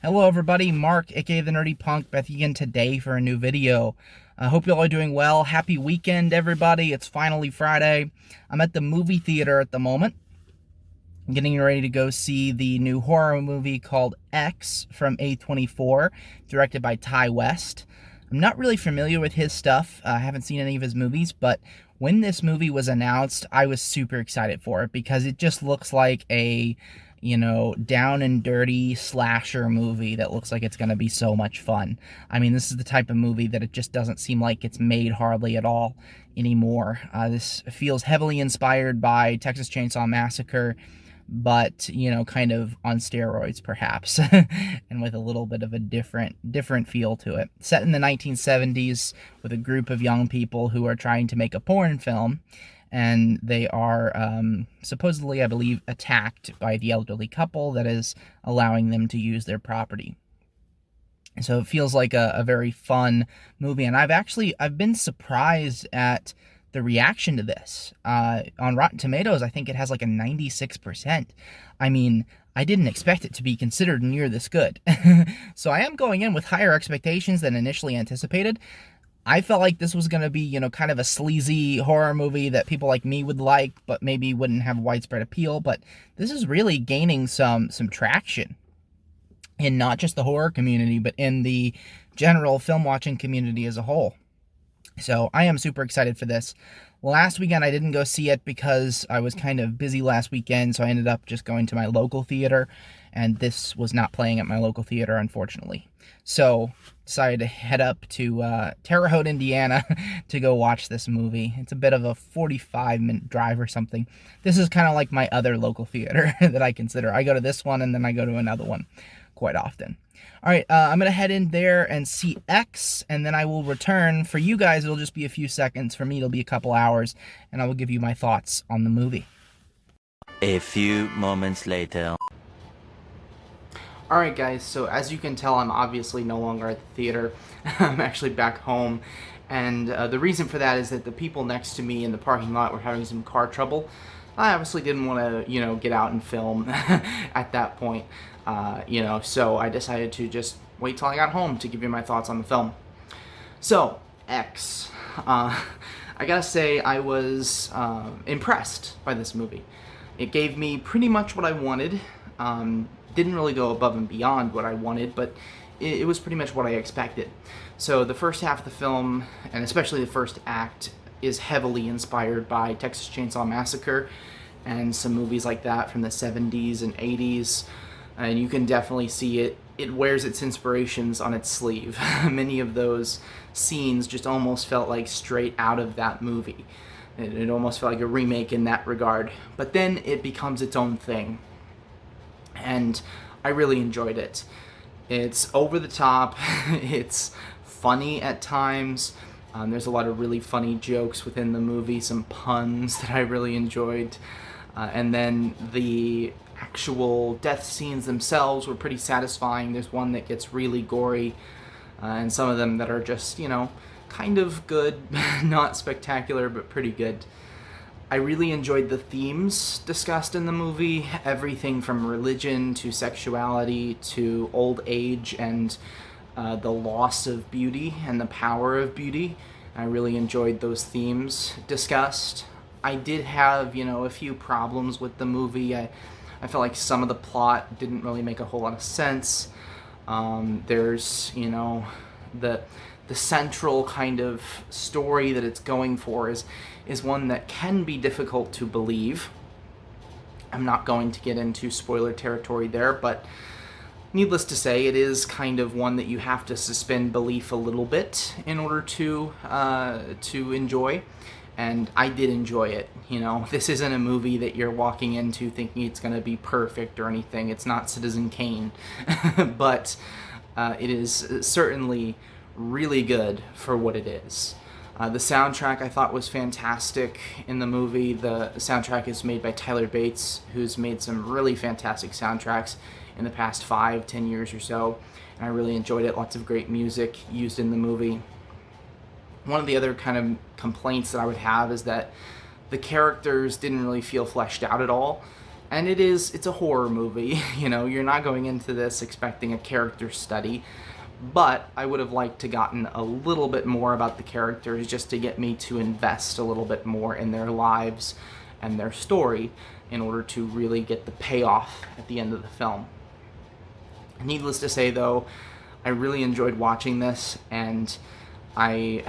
Hello everybody, Mark, aka the Nerdy Punk, back again today for a new video. I hope you all are doing well. Happy weekend, everybody. It's finally Friday. I'm at the movie theater at the moment. I'm getting ready to go see the new horror movie called X from A24, directed by Ty West. I'm not really familiar with his stuff. I haven't seen any of his movies, but when this movie was announced, I was super excited for it because it just looks like a down and dirty slasher movie that looks like it's going to be so much fun. I mean, this is the type of movie that it just doesn't seem like it's made hardly at all anymore. This feels heavily inspired by Texas Chainsaw Massacre, but, kind of on steroids, perhaps, and with a little bit of a different feel to it. Set in the 1970s with a group of young people who are trying to make a porn film, and they are supposedly, I believe, attacked by the elderly couple that is allowing them to use their property. So it feels like a very fun movie, and I've been surprised at the reaction to this. On Rotten Tomatoes, I think it has like a 96%. I mean, I didn't expect it to be considered near this good. So I am going in with higher expectations than initially anticipated. I felt like this was going to be, kind of a sleazy horror movie that people like me would like, but maybe wouldn't have widespread appeal. But this is really gaining some traction in not just the horror community, but in the general film watching community as a whole. So I am super excited for this. Last weekend I didn't go see it because I was kind of busy last weekend, so I ended up just going to my local theater, and this was not playing at my local theater, unfortunately. So decided to head up to Terre Haute, Indiana to go watch this movie. It's a bit of a 45-minute drive or something. This is kind of like my other local theater that I consider. I go to this one and then I go to another one quite often. All right, I'm going to head in there and see X, and then I will return. For you guys, it'll just be a few seconds. For me, it'll be a couple hours, and I will give you my thoughts on the movie. A few moments later. Alright guys, so as you can tell, I'm obviously no longer at the theater. I'm actually back home, and the reason for that is that the people next to me in the parking lot were having some car trouble. I obviously didn't want to, get out and film at that point, so I decided to just wait till I got home to give you my thoughts on the film. So, X. I gotta say, I was impressed by this movie. It gave me pretty much what I wanted. Didn't really go above and beyond what I wanted, but it was pretty much what I expected. So the first half of the film, and especially the first act, is heavily inspired by Texas Chainsaw Massacre and some movies like that from the 70s and 80s, and you can definitely see it wears its inspirations on its sleeve. Many of those scenes just almost felt like straight out of that movie. It almost felt like a remake in that regard, but then it becomes its own thing, and I really enjoyed it. It's over the top, it's funny at times, there's a lot of really funny jokes within the movie, some puns that I really enjoyed, and then the actual death scenes themselves were pretty satisfying. There's one that gets really gory, and some of them that are just, kind of good, not spectacular, but pretty good. I really enjoyed the themes discussed in the movie, everything from religion to sexuality to old age and the loss of beauty and the power of beauty. I really enjoyed those themes discussed. I did have, a few problems with the movie. I felt like some of the plot didn't really make a whole lot of sense. There's, the central kind of story that it's going for is one that can be difficult to believe. I'm not going to get into spoiler territory there, but needless to say, it is kind of one that you have to suspend belief a little bit in order to enjoy. And I did enjoy it. This isn't a movie that you're walking into thinking it's going to be perfect or anything. It's not Citizen Kane, but it is certainly really good for what it is. The soundtrack I thought was fantastic in the movie. The soundtrack is made by Tyler Bates, who's made some really fantastic soundtracks in the past 5-10 years or so, and I really enjoyed it. Lots of great music used in the movie. One of the other kind of complaints that I would have is that the characters didn't really feel fleshed out at all. And it's a horror movie. You know, you're not going into this expecting a character study, but I would have liked to gotten a little bit more about the characters just to get me to invest a little bit more in their lives and their story in order to really get the payoff at the end of the film. Needless to say, though, I really enjoyed watching this, and I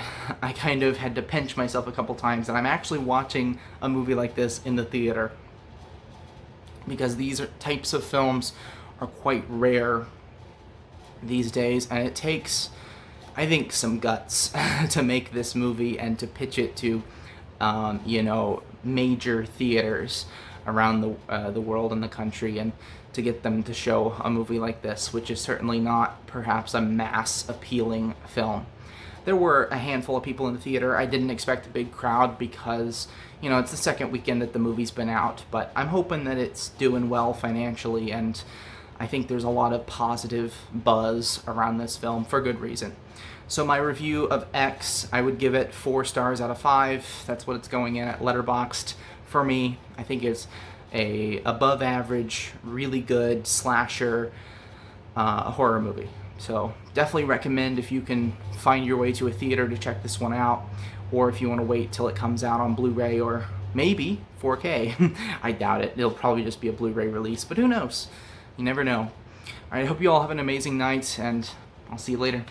kind of had to pinch myself a couple times that I'm actually watching a movie like this in the theater, because these types of films are quite rare these days, and it takes, I think, some guts to make this movie and to pitch it to, major theaters around the world and the country, and to get them to show a movie like this, which is certainly not perhaps a mass appealing film. There were a handful of people in the theater. I didn't expect a big crowd because, it's the second weekend that the movie's been out, but I'm hoping that it's doing well financially, and I think there's a lot of positive buzz around this film for good reason. So my review of X, I would give it 4 stars out of 5. That's what it's going in at Letterboxd. For me, I think it's a above average, really good slasher horror movie. So definitely recommend if you can find your way to a theater to check this one out, or if you want to wait till it comes out on Blu-ray or maybe 4K. I doubt it. It'll probably just be a Blu-ray release, but who knows? You never know. All right, I hope you all have an amazing night, and I'll see you later.